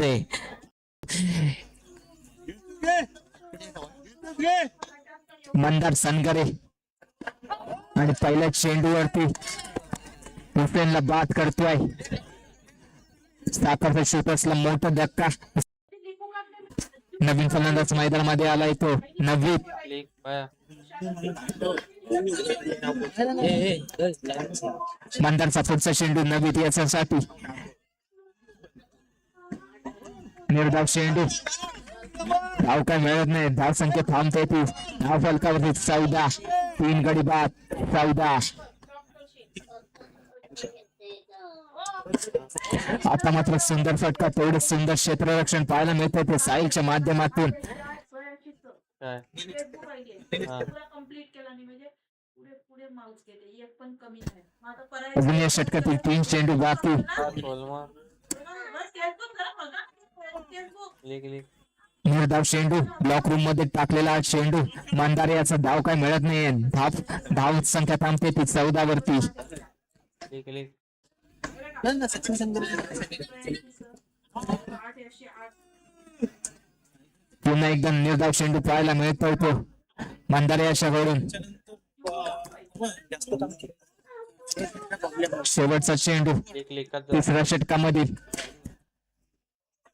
आहे. मंदार सनगरे आणि पहिल्या चेंडूवरती हुसेनला बाद करतोय. साखर शूटर्सला मोठा धक्का. नवीन फलंदाज मैदानामध्ये आलाय तो नववीत. मंदारचा पुढचा चेंडू नववीत याच्यासाठी. निर्धाव चेंडू, धाव काय मिळत नाही. धाव संख्या थांबते ती. धाव फलकावरती 14. 3 गडी बाद 14. आता मात्र सुंदर फटका. तेवढे सुंदर क्षेत्ररक्षण पाहायला मिळते ते साहिलच्या माध्यमातून. अजून या षटकातील 3 चेंडू बाकी. निर्धाव चेंडू ब्लॉक रूम मध्ये टाकलेला चेंडू. मंदार याचा धाव काय मिळत नाही. धाव संख्या थांबते ती 14 वरती. पुन्हा एकदा निर्धाव चेंडू पाहायला मिळतोय तो मंदार याच्याकडून. शेवटचा चेंडू तिसऱ्या षटकामधील.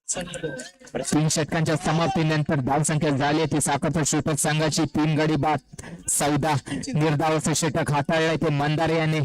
3 षटकांच्या समाप्तीनंतर धाव संख्या झाली ती साखर शूटर संघाची 3 गडी बाद 14. निर्धावाचं षटक हाताळलंय ते मंदार याने.